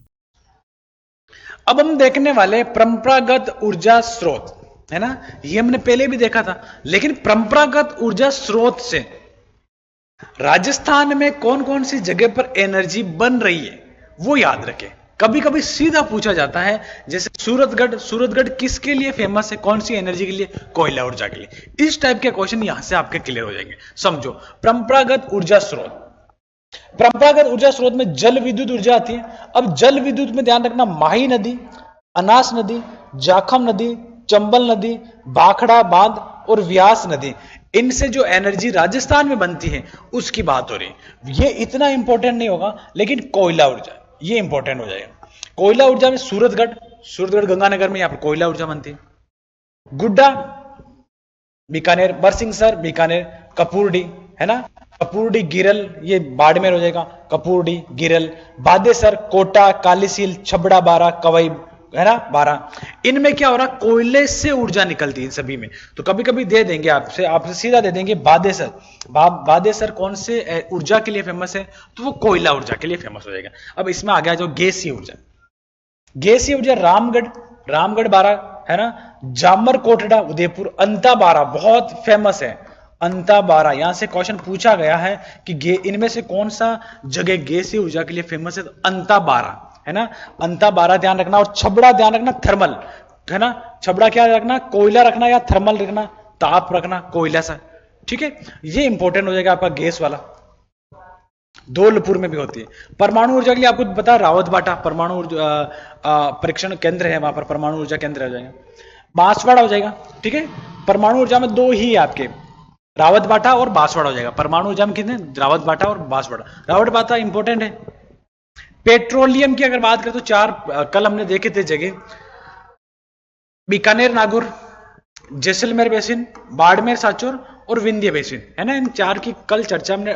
Speaker 2: अब हम देखने वाले परंपरागत ऊर्जा स्रोत, है ना। ये हमने पहले भी देखा था, लेकिन परंपरागत ऊर्जा स्रोत से राजस्थान में कौन कौन सी जगह पर एनर्जी बन रही है वो याद रखें। कभी कभी सीधा पूछा जाता है, जैसे सूरतगढ़ किसके लिए फेमस है? कौन सी एनर्जी के लिए? कोयला ऊर्जा के लिए। इस टाइप के क्वेश्चन यहां से आपके क्लियर हो जाएंगे। समझो, परंपरागत ऊर्जा स्रोत, परंपरागत ऊर्जा स्रोत में जल विद्युत ऊर्जा आती है। अब जल विद्युत में ध्यान रखना, माही नदी, अनास नदी, जाखम नदी, चंबल नदी, भाखड़ा बांध और व्यास नदी, इनसे जो एनर्जी राजस्थान में बनती है उसकी बात हो रही है। ये इतना इंपॉर्टेंट नहीं होगा, लेकिन कोयला ऊर्जा ये इंपॉर्टेंट हो जाएगा। कोयला ऊर्जा में सूरतगढ़ गंगानगर में यहां पर कोयला ऊर्जा बनती है। गुड्डा बीकानेर, बरसिंहसर बीकानेर, कपूरडी, है ना, कपूरडी गिरल ये बाड़मेर हो जाएगा, कपूरडी गिरल, बादेसर, कोटा, कालीसील, छबड़ा बारा, कवई, है ना, 12। इनमें क्या हो रहा? कोयले से ऊर्जा निकलती है सभी में। तो कभी कभी दे देंगे आपसे सीधा दे देंगे बादेसर। बादेसर कौन से ऊर्जा के लिए फेमस है? तो वो कोयला ऊर्जा के लिए फेमस हो जाएगा। अब इसमें आ गया जो गैसीय ऊर्जा, गैसीय ऊर्जा रामगढ़ 12, है ना, जामर कोटड़ा उदयपुर, अंता 12 बहुत फेमस है, अंता 12। यहां से क्वेश्चन पूछा गया है कि इनमें से कौन सा जगह गैसीय ऊर्जा के लिए फेमस है? तो अंता 12, है ना, अंता 12 ध्यान रखना। और छबड़ा ध्यान रखना, थर्मल, है ना, छबड़ा क्या रखना? कोयला रखना या थर्मल रखना, ताप रखना कोयला सा, ठीक है। ये इंपॉर्टेंट हो जाएगा आपका गैस वाला। धौलपुर में भी होती है। परमाणु ऊर्जा के लिए आपको पता है रावतबाटा परमाणु परीक्षण केंद्र है, वहां पर परमाणु ऊर्जा केंद्र हो जाएगा। बांसवाड़ा हो जाएगा, ठीक है। परमाणु ऊर्जा में दो ही है आपके, रावतबाटा और बांसवाड़ा हो जाएगा। परमाणु ऊर्जा में कितने? रावतबाटा और बांसवाड़ा। रावतबाटा इंपॉर्टेंट है। पेट्रोलियम की अगर बात करें तो 4 कल हमने देखे थे जगह, बीकानेर नागौर, जैसलमेर बेसिन, बाड़मेर सांचौर और विंध्य बेसिन, है ना। इन 4 की कल चर्चा हमने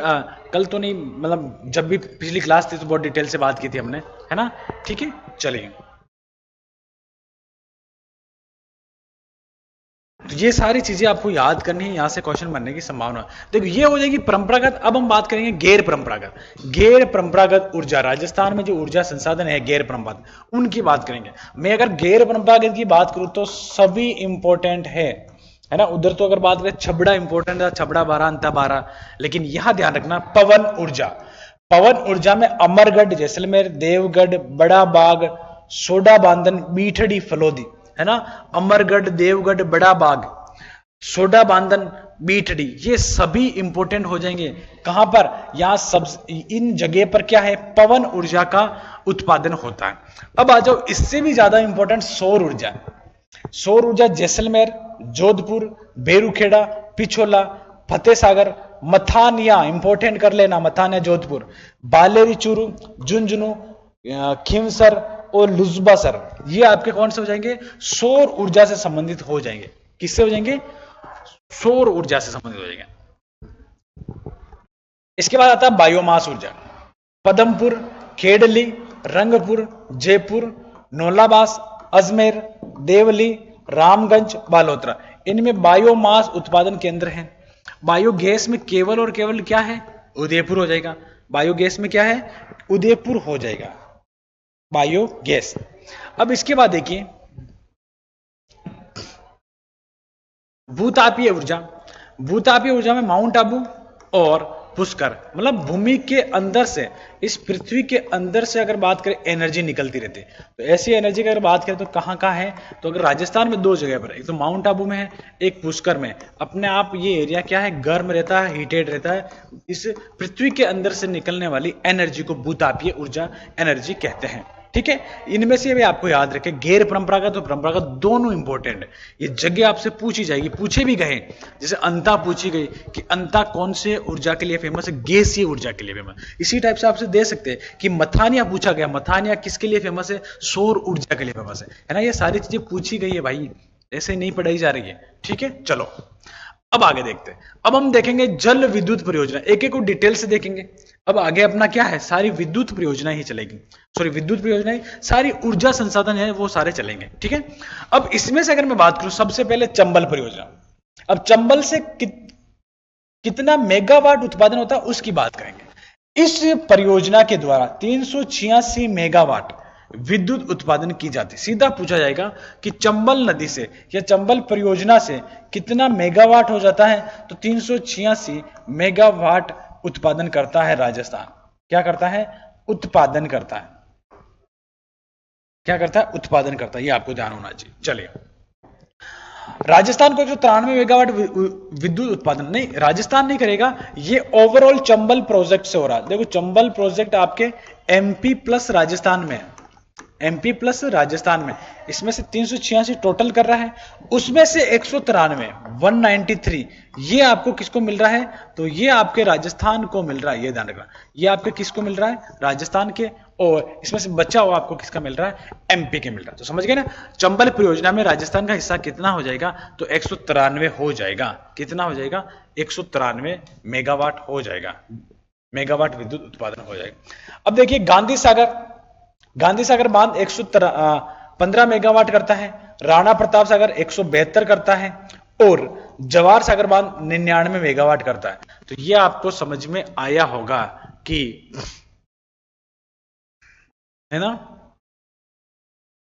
Speaker 2: कल तो नहीं, मतलब जब भी पिछली क्लास थी तो बहुत डिटेल से बात की थी हमने, है ना, ठीक है। चलिए, तो ये सारी चीजें आपको याद करनी है, यहां से क्वेश्चन बनने की संभावना। देखो, ये हो जाएगी परंपरागत। अब हम बात करेंगे गैर परंपरागत ऊर्जा। राजस्थान में जो ऊर्जा संसाधन है गैर परंपरागत, उनकी बात करेंगे। मैं अगर गैर परंपरागत की बात करूं तो सभी इंपॉर्टेंट है ना। उधर तो अगर बात करें छबड़ा इंपॉर्टेंट है, छबड़ा 12, अंता 12, लेकिन यहां ध्यान रखना पवन ऊर्जा में अमरगढ़, जैसलमेर, देवगढ़, बड़ा बाग, सोडा बांधन, बीठड़ी, फलोदी, है ना। अमरगढ़, देवगढ़, बड़ा बाग, सोडा बांधन, बीठड़ी, ये सभी इंपॉर्टेंट हो जाएंगे। कहां पर? यहां सब इन जगह पर क्या है? पवन ऊर्जा का उत्पादन होता है। अब आ जाओ, इससे भी ज्यादा इंपॉर्टेंट सौर ऊर्जा जैसलमेर, जोधपुर, बेरूखेड़ा, पिछोला, फतेह सागर, मथानिया इंपॉर्टेंट कर लेना, मथानिया जोधपुर, बालेरी चूरू, झुंझुनू, खिमसर और लुजबासर, ये आपके कौन से हो जाएंगे? सौर ऊर्जा से संबंधित हो जाएंगे। किससे हो जाएंगे? सौर ऊर्जा से संबंधित हो जाएगा। इसके बाद आता है बायोमास ऊर्जा। पदमपुर, खेड़ली, रंगपुर, जयपुर, नौलाबास, अजमेर, देवली, रामगंज, बालोतरा, इनमें बायोमास उत्पादन केंद्र हैं। बायोगैस में केवल और केवल क्या है? उदयपुर हो जाएगा। बायोगैस में क्या है? उदयपुर हो जाएगा बायोगैस। अब इसके बाद देखिए भूतापीय ऊर्जा। भूतापीय ऊर्जा में माउंट आबू और पुष्कर, मतलब भूमि के अंदर से, इस पृथ्वी के अंदर से अगर बात करें एनर्जी निकलती रहती है, तो ऐसी एनर्जी की अगर बात करें तो कहाँ कहाँ है? तो अगर राजस्थान में दो जगह पर, एक तो माउंट आबू में है, एक पुष्कर में। अपने आप ये एरिया क्या है? गर्म रहता है, हीटेड रहता है। इस पृथ्वी के अंदर से निकलने वाली एनर्जी को भूतापीय ऊर्जा एनर्जी कहते हैं। ठीक है, इनमें से भी आपको याद रखें, गैर परंपरागत और परंपरागत दोनों इंपॉर्टेंट है। ये जगह आपसे पूछी जाएगी, पूछे भी गए। जैसे अंता पूछी गई कि अंता कौन से ऊर्जा के लिए फेमस है? गैसीय ऊर्जा के लिए फेमस। इसी टाइप से आपसे दे सकते हैं कि मथानिया पूछा गया, मथानिया किसके लिए फेमस है? सौर ऊर्जा के लिए फेमस है ना। ये सारी चीजें पूछी गई है भाई, ऐसे नहीं पढ़ाई जा रही है। ठीक है, चलो अब आगे देखते हैं। अब हम देखेंगे जल विद्युत परियोजना, एक एक को डिटेल से देखेंगे। अब आगे अपना क्या है? सारी विद्युत परियोजना ही चलेगी, सॉरी विद्युत परियोजना ही, सारी ऊर्जा संसाधन है वो सारे चलेंगे। ठीक है, अब इसमें से अगर मैं बात करूं, सबसे पहले चंबल परियोजना। अब चंबल से कितना मेगावाट उत्पादन होता है उसकी बात करेंगे। इस परियोजना के द्वारा 386 मेगावाट विद्युत उत्पादन की जाती। सीधा पूछा जाएगा कि चंबल नदी से या चंबल परियोजना से कितना मेगावाट हो जाता है? तो 386 मेगावाट उत्पादन करता है राजस्थान। क्या करता है? उत्पादन करता है। क्या करता है? उत्पादन करता है। ये आपको ध्यान होना चाहिए। चलिए, राजस्थान को 193 मेगावाट विद्युत उत्पादन, नहीं राजस्थान नहीं करेगा, ये ओवरऑल चंबल प्रोजेक्ट से हो रहा है। देखो चंबल प्रोजेक्ट आपके एमपी प्लस राजस्थान में, एमपी प्लस राजस्थान में, इसमें से 386 टोटल कर रहा है, उसमें से 193 193 ये आपको किसको मिल रहा है? तो ये आपके राजस्थान को मिल रहा है। ये ध्यान रखना, ये आपके किसको मिल रहा है? राजस्थान के। और इसमें से बचा हुआ आपको किसका मिल रहा है? एमपी के मिल रहा है। तो समझ गए ना, चंबल परियोजना में राजस्थान का हिस्सा कितना हो जाएगा? तो 193 हो जाएगा। कितना हो जाएगा? 193 मेगावाट हो जाएगा, मेगावाट विद्युत उत्पादन हो जाएगा। अब देखिए गांधी सागर बांध 115 मेगावाट करता है, राणा प्रताप सागर 172 करता है, और जवाहर सागर बांध 99 मेगावाट करता है। तो ये आपको समझ में आया होगा कि, है ना,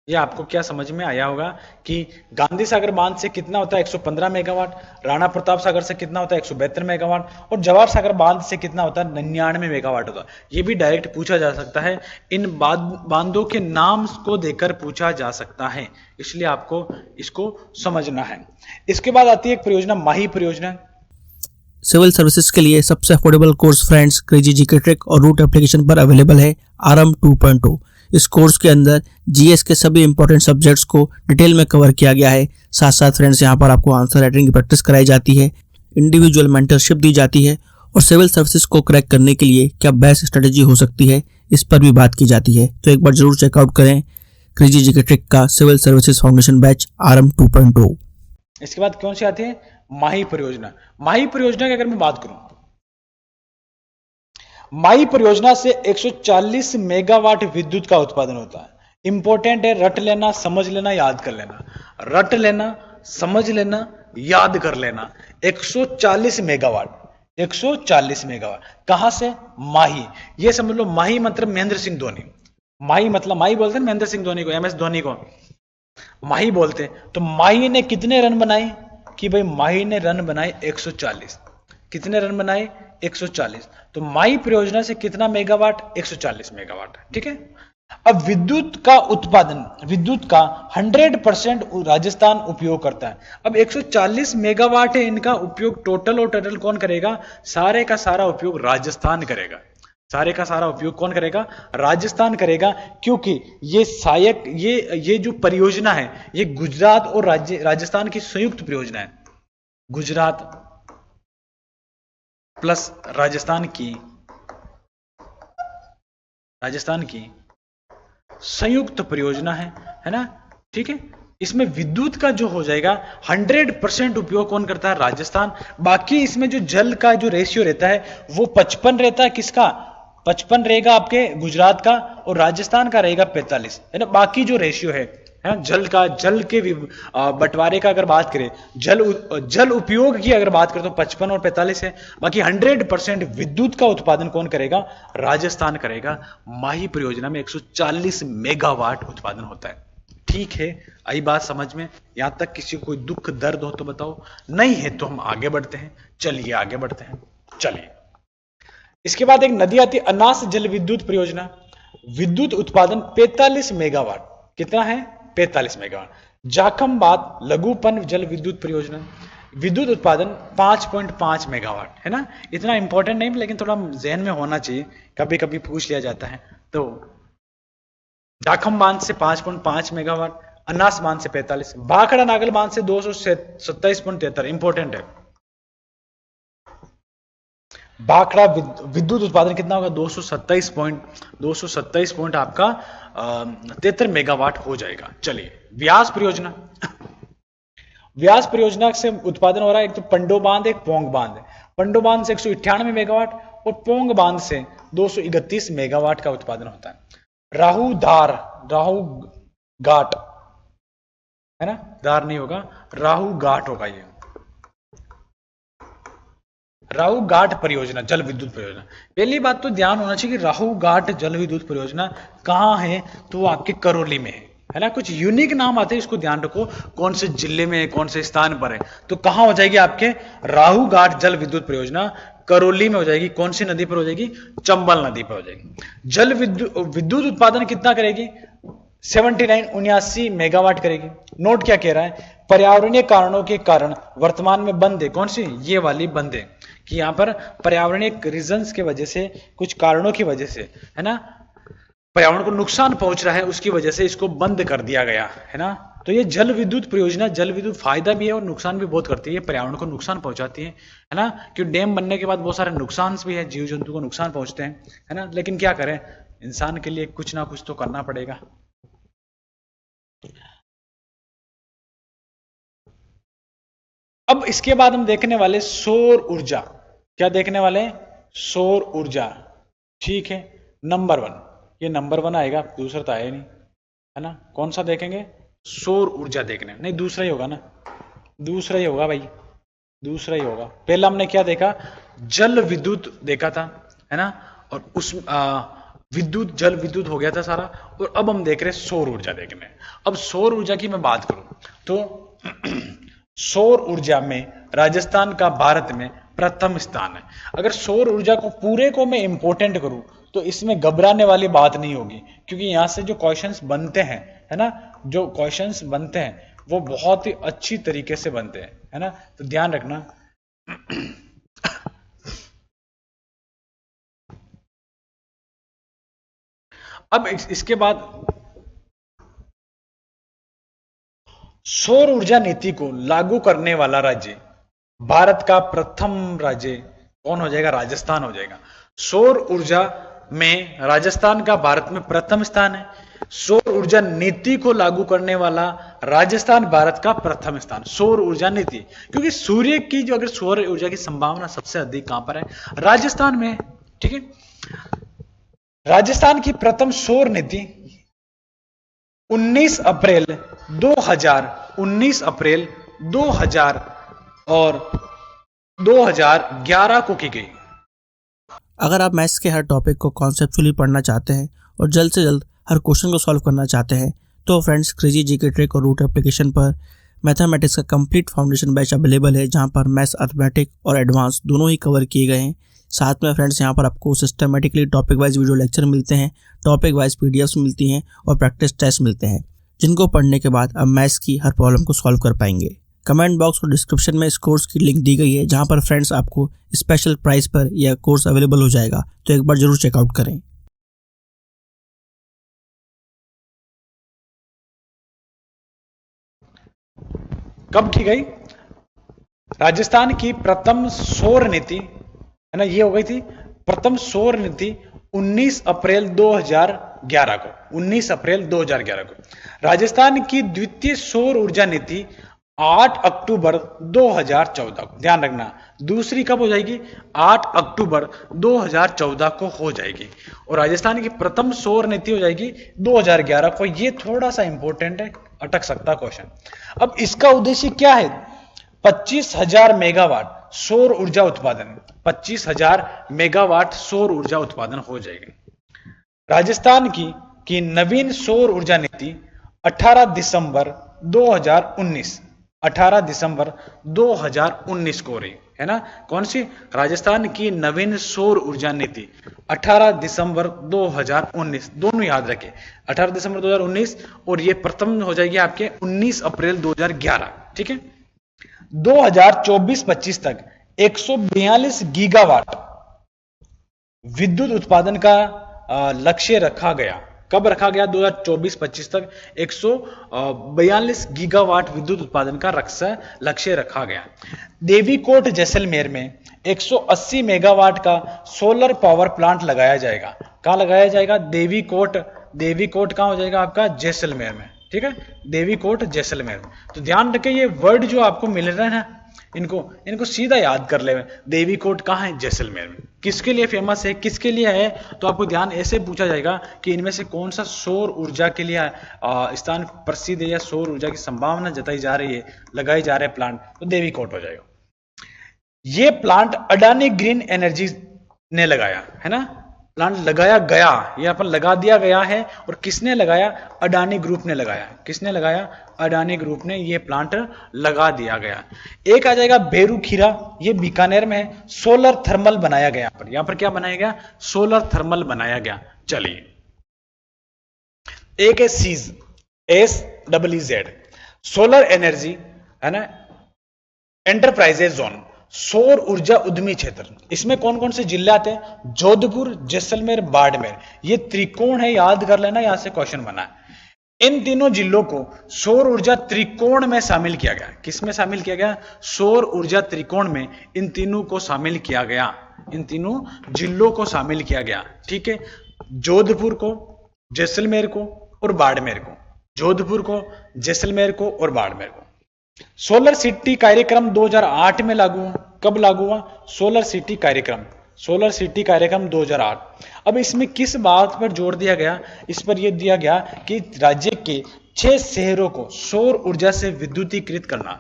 Speaker 2: ये आपको क्या समझ में आया होगा कि गांधी सागर बांध से कितना होता है? 115 मेगावाट, राणा प्रताप सागर से कितना होता है? 172 मेगावाट, और जवाहर सागर बांध से कितना होता है? 99 मेगावाट होता है। ये भी डायरेक्ट पूछा जा सकता है, इन बांधों के नाम को देकर पूछा जा सकता है, इसलिए आपको इसको समझना है। इसके बाद आती है एक परियोजना, माही परियोजना।
Speaker 1: सिविल सर्विसेज के लिए सबसे affordable course friends crazy GK trick और रूट एप्लीकेशन पर अवेलेबल है आरएम 2.0। इस कोर्स के अंदर जीएस के सभी इंपॉर्टेंट सब्जेक्ट्स को डिटेल में कवर किया गया है। साथ साथ फ्रेंड्स यहाँ पर आपको आंसर राइटिंग की प्रैक्टिस कराई जाती है, इंडिविजुअल मेंटरशिप दी जाती है, और सिविल सर्विसेज को क्रैक करने के लिए क्या बेस्ट स्ट्रेटेजी हो सकती है इस पर भी बात की जाती है। तो एक बार जरूर चेकआउट करें क्रेजी जीके ट्रिक का civil services foundation batch RM 2.0।
Speaker 2: इसके बाद कौन सी आती है? माही परियोजना। माही परियोजना की अगर मैं बात करूं, माही परियोजना से 140 मेगावाट विद्युत का उत्पादन होता है। इंपॉर्टेंट है, रट लेना, समझ लेना, याद कर लेना। रट लेना, समझ लेना, याद कर लेना। 140 मेगावाट, 140 मेगावाट कहां से? माही। ये समझ लो, माही मतलब महेंद्र सिंह धोनी। माही मतलब, माही बोलते हैं महेंद्र सिंह धोनी को, एमएस धोनी को माही बोलते हैं। तो माही ने कितने रन बनाए? कि भाई माही ने रन बनाए 140। कितने रन बनाए? 140। तो माही परियोजना से कितना मेगावाट? 140 मेगावाट। ठीक है, अब विद्युत का उत्पादन, विद्युत का 100% राजस्थान उपयोग करता है। अब 140 मेगावाट है इनका उपयोग टोटल, और टोटल कौन करेगा? सारे का सारा उपयोग राजस्थान करेगा। सारे का सारा उपयोग कौन करेगा? राजस्थान करेगा, क्योंकि ये सहायक, ये जो परियोजना है ये गुजरात और राजस्थान की संयुक्त परियोजना है। गुजरात प्लस राजस्थान की संयुक्त परियोजना है ना। ठीक है, इसमें विद्युत का जो हो जाएगा 100% उपयोग कौन करता है? राजस्थान। बाकी इसमें जो जल का जो रेशियो रहता है वो 55 रहता है, किसका? 55 रहेगा आपके गुजरात का, और राजस्थान का रहेगा 45, है ना। बाकी जो रेशियो है जल का, जल के बंटवारे का अगर बात करें, जल उपयोग की अगर बात करें तो 55 और 45 है। बाकी 100% विद्युत का उत्पादन कौन करेगा? राजस्थान करेगा। माही परियोजना में 140 मेगावाट उत्पादन होता है। ठीक है, आई बात समझ में? यहां तक किसी को कोई दुख दर्द हो तो बताओ, नहीं है तो हम आगे बढ़ते हैं। चलिए आगे बढ़ते हैं, चलिए। इसके बाद एक नदी आती है, अनास जल विद्युत परियोजना। विद्युत उत्पादन 45 मेगावाट। कितना है? 45 मेगावाट। जाखमबाद लघुपन जल विद्युत परियोजना, विद्युत उत्पादन 5.5 मेगावाट, है ना। इतना इंपॉर्टेंट नहीं, लेकिन थोड़ा जहन में होना चाहिए, कभी कभी पूछ लिया जाता है। तो जाखम बांध से 5.5 मेगावाट, अनास बांध से 45, भाखड़ा नागल बांध से 227.73, इंपॉर्टेंट है। भाखड़ा विद्युत उत्पादन कितना होगा? 227 पॉइंट आपका 73 मेगावाट हो जाएगा। चलिए, व्यास परियोजना। व्यास परियोजना से उत्पादन हो रहा है, एक तो पंडो बांध, एक पोंग बांध है। पंडो बांध से 198 मेगावाट और पोंग बांध से 231 मेगावाट का उत्पादन होता है। राहु घाट, है ना, धार नहीं होगा, राहु घाट होगा ये। राहु घाट परियोजना जल विद्युत परियोजना। पहली बात तो ध्यान होना चाहिए कि राहु घाट जल विद्युत परियोजना कहां है, तो वो आपके करौली में है ना। कुछ यूनिक नाम आते हैं, इसको ध्यान रखो, कौन से जिले में, कौन से स्थान पर है। तो कहां हो जाएगी आपके? राहु घाट जल विद्युत परियोजना करौली में हो जाएगी। कौन सी नदी पर हो जाएगी? चंबल नदी पर हो जाएगी। जल विद्युत उत्पादन कितना करेगी? 79 मेगावाट करेगी। नोट क्या कह रहा है? पर्यावरणीय कारणों के कारण वर्तमान में बंद है। कौन सी? ये वाली बंद है, कि यहां पर पर्यावरणीय रीजंस के वजह से, कुछ कारणों की वजह से, है ना, पर्यावरण को नुकसान पहुंच रहा है, उसकी वजह से इसको बंद कर दिया गया, है ना। तो ये जल विद्युत परियोजना, जल विद्युत फायदा भी है और नुकसान भी बहुत करती है। पर्यावरण को नुकसान पहुंचाती है ना, क्योंकि डैम बनने के बाद बहुत सारे नुकसान भी है, जीव जंतु को नुकसान पहुंचते हैं, है ना। लेकिन क्या करें, इंसान के लिए कुछ ना कुछ तो करना पड़ेगा। अब इसके बाद हम देखने वाले सौर ऊर्जा। क्या देखने वाले? सौर ऊर्जा। ठीक है, नंबर 1, ये नंबर 1 आएगा, दूसरा तो आया नहीं, है ना। कौन सा देखेंगे? सौर ऊर्जा देखने, नहीं दूसरा ही होगा ना, दूसरा ही होगा भाई, दूसरा ही होगा। पहला हमने क्या देखा? जल विद्युत देखा था, है ना, और उस विद्युत, जल विद्युत हो गया था सारा, और अब हम देख रहे हैं सौर ऊर्जा देखने। अब सौर ऊर्जा की मैं बात करूं तो सौर ऊर्जा में राजस्थान का भारत में प्रथम स्थान है। अगर सौर ऊर्जा को पूरे को मैं इंपॉर्टेंट करूं तो इसमें घबराने वाली बात नहीं होगी, क्योंकि यहां से जो क्वेश्चंस बनते हैं, है ना, जो क्वेश्चंस बनते हैं वो बहुत ही अच्छी तरीके से बनते हैं, है ना। तो ध्यान रखना। अब इसके बाद सौर ऊर्जा नीति को लागू करने वाला राज्य, भारत का प्रथम राज्य कौन हो जाएगा? राजस्थान हो जाएगा। सौर ऊर्जा में राजस्थान का भारत में प्रथम स्थान है। सौर ऊर्जा नीति को लागू करने वाला राजस्थान भारत का प्रथम स्थान। सौर ऊर्जा नीति, क्योंकि सूर्य की जो, अगर सौर ऊर्जा की संभावना सबसे अधिक कहां पर है? राजस्थान में। ठीक है, राजस्थान की प्रथम सौर नीति 19 अप्रैल 2000 और 2011 को की गई।
Speaker 1: अगर आप मैथ्स के हर टॉपिक को कॉन्सेप्चुअली पढ़ना चाहते हैं और जल्द से जल्द हर क्वेश्चन को सॉल्व करना चाहते हैं तो फ्रेंड्स, क्रेजी जीके ट्रिक और रूट एप्लीकेशन पर मैथमेटिक्स का कंप्लीट फाउंडेशन बैच अवेलेबल है, जहां पर मैथ्स, अर्थमेटिक और एडवांस दोनों ही कवर किए गए हैं। साथ में फ्रेंड्स, यहाँ पर आपको systematically topic wise video lecture मिलते हैं, टॉपिक वाइज पीडीएफ्स मिलती हैं और प्रैक्टिस टेस्ट मिलते हैं, जिनको पढ़ने के बाद आप मैथ्स की हर प्रॉब्लम को सॉल्व कर पाएंगे। कमेंट बॉक्स और डिस्क्रिप्शन में इस कोर्स की लिंक दी गई है, जहां पर फ्रेंड्स आपको स्पेशल प्राइस पर यह कोर्स अवेलेबल हो जाएगा, तो एक बार जरूर चेकआउट करें।
Speaker 2: कब की गई? राजस्थान की प्रथम सौर नीति, है ना, ये हो गई थी प्रथम सौर नीति 19 अप्रैल 2000 2011 को, 19 अप्रैल 2011 को। राजस्थान की द्वितीय सौर ऊर्जा नीति 8 अक्टूबर 2014 को, ध्यान रखना, दूसरी कब हो जाएगी? 8 अक्टूबर 2014 को हो जाएगी। और राजस्थान की प्रथम सौर नीति हो जाएगी 2011 को। ये थोड़ा सा इंपॉर्टेंट है, अटक सकता क्वेश्चन। अब इसका उद्देश्य क्या है? 25,000 मेगावाट सौर ऊर्जा उत्पादन, 25,000 मेगावाट सौर ऊर्जा उत्पादन हो जाएगी। राजस्थान की नवीन सौर ऊर्जा नीति 18 दिसंबर 2019, 18 दिसंबर 2019 को हो रही है ना। कौन सी? राजस्थान की नवीन सौर ऊर्जा नीति 18 दिसंबर 2019, दोनों याद रखें, 18 दिसंबर 2019 और ये प्रथम हो जाएगी आपके 19 अप्रैल 2011, ठीक है। 2024-25 तक 142 गीगावाट विद्युत उत्पादन का लक्ष्य रखा गया। कब रखा गया? 2024-25 तक 142 गीगावाट विद्युत उत्पादन का लक्ष्य रखा गया। देवीकोट जैसलमेर में 180 मेगावाट का सोलर पावर प्लांट लगाया जाएगा। कहां लगाया जाएगा? देवीकोट कहां हो जाएगा आपका? जैसलमेर में, ठीक है, देवीकोट जैसलमेर। तो ध्यान रखें, ये वर्ड जो आपको मिल रहे हैं ना, इनको सीधा याद कर ले। देवीकोट कहाँ है? जैसलमेर में। किसके लिए फेमस है, किसके लिए है? तो आपको ध्यान ऐसे पूछा जाएगा कि इनमें से कौन सा सौर ऊर्जा के लिए स्थान प्रसिद्ध है या सौर ऊर्जा की संभावना जताई जा रही है, लगाई जा रहे प्लांट, तो देवीकोट हो जाएगा। ये प्लांट अडानी ग्रीन एनर्जी ने लगाया है ना, प्लांट लगाया गया, यहाँ पर लगा दिया गया है। और किसने लगाया? अडानी ग्रुप ने लगाया। किसने लगाया? अडानी ग्रुप ने ये प्लांट लगा दिया गया। एक आ जाएगा बेरूखीरा, ये बीकानेर में है, सोलर थर्मल बनाया गया। यहाँ पर क्या बनाया गया? सोलर थर्मल बनाया गया। चलिए, एक है सीज, SEEZ, सोलर एनर्जी है ना, एंटरप्राइजेज जोन, सौर ऊर्जा उद्यमी क्षेत्र। इसमें कौन कौन से जिले आते हैं? जोधपुर, जैसलमेर, बाड़मेर। ये त्रिकोण है, याद कर लेना, यहां से क्वेश्चन बना है। इन तीनों जिलों को सौर ऊर्जा त्रिकोण में शामिल किया गया। किसमें शामिल किया गया? सौर ऊर्जा त्रिकोण में इन तीनों को शामिल किया गया, इन तीनों जिलों को शामिल किया गया, ठीक है। जोधपुर को, जैसलमेर को और बाड़मेर को, जोधपुर को, जैसलमेर को और बाड़मेर को। सोलर सिटी कार्यक्रम 2008 में लागू हुआ। कब लागू हुआ? सोलर सिटी कार्यक्रम, सोलर सिटी कार्यक्रम 2008। अब इसमें किस बात पर जोर दिया गया? इस पर यह दिया गया कि राज्य के 6 शहरों को सौर ऊर्जा से विद्युतीकृत करना।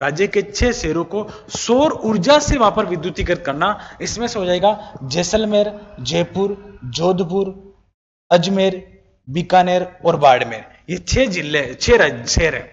Speaker 2: राज्य के 6 शहरों को सौर ऊर्जा से वहां पर विद्युतीकृत करना। इसमें से हो जाएगा जैसलमेर, जयपुर, जोधपुर, अजमेर, बीकानेर और बाड़मेर। ये 6 जिले, 6 शहर है,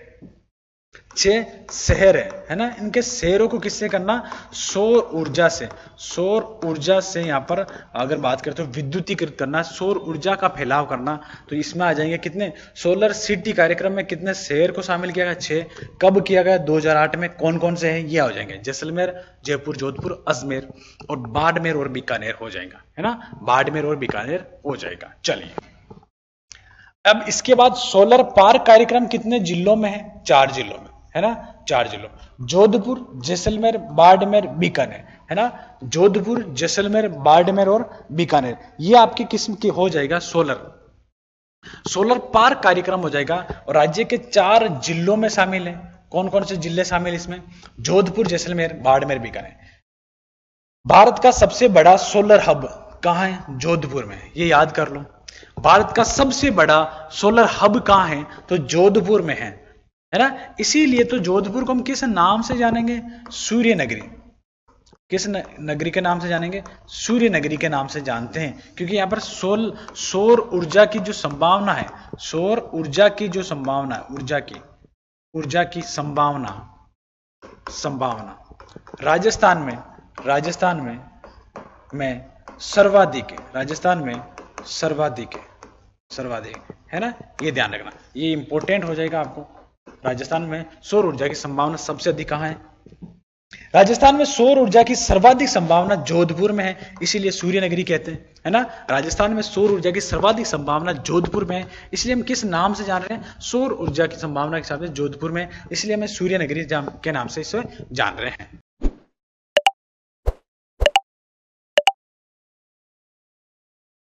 Speaker 2: 6 शहर है ना। इनके शहरों को किससे करना? सौर ऊर्जा से, सौर ऊर्जा से यहां पर अगर बात करें तो विद्युतीकृत करना, सौर ऊर्जा का फैलाव करना। तो इसमें आ जाएंगे कितने? सोलर सिटी कार्यक्रम में कितने शहर को शामिल किया गया? 6। कब किया गया? 2008 में। कौन कौन से हैं? ये हो जाएंगे जैसलमेर, जयपुर, जोधपुर, अजमेर और बाड़मेर और बीकानेर हो जाएगा, है ना, बाड़मेर और बीकानेर हो जाएगा। चलिए, अब इसके बाद सोलर पार्क कार्यक्रम कितने जिलों में है? 4 जिलों में, है ना, 4 जिलों, जोधपुर, जैसलमेर, बाड़मेर, बीकानेर, है ना। जोधपुर, जैसलमेर, बाड़मेर और बीकानेर, ये आपकी किस्म की हो जाएगा सोलर पार्क कार्यक्रम हो जाएगा। और राज्य के 4 जिलों में शामिल है। कौन कौन से जिले शामिल इसमें? जोधपुर, जैसलमेर, बाड़मेर, बीकानेर। भारत का सबसे बड़ा सोलर हब कहां है? जोधपुर में। ये याद कर लो, भारत का सबसे बड़ा सोलर हब कहां है? तो जोधपुर में है ना। इसीलिए तो जोधपुर को हम किस नाम से जानेंगे? सूर्य नगरी। किस नगरी के नाम से जानेंगे? सूर्य नगरी के नाम से जानते हैं, क्योंकि यहां पर सौर ऊर्जा की जो संभावना है, सौर ऊर्जा की जो संभावना है, ऊर्जा की संभावना राजस्थान में सर्वाधिक है। राजस्थान में सर्वाधिक है ना, ये ध्यान रखना, ये इंपॉर्टेंट हो जाएगा आपको। राजस्थान में सौर ऊर्जा की संभावना सबसे अधिक कहां है? राजस्थान में सौर ऊर्जा की सर्वाधिक संभावना जोधपुर में है, इसीलिए सूर्य नगरी कहते हैं, है ना। राजस्थान में सौर ऊर्जा की सर्वाधिक संभावना जोधपुर में है, इसलिए हम किस नाम से जान रहे हैं? सौर ऊर्जा की संभावना के साथ जोधपुर में, इसलिए हमें सूर्य नगरी के नाम से इसे जान रहे हैं।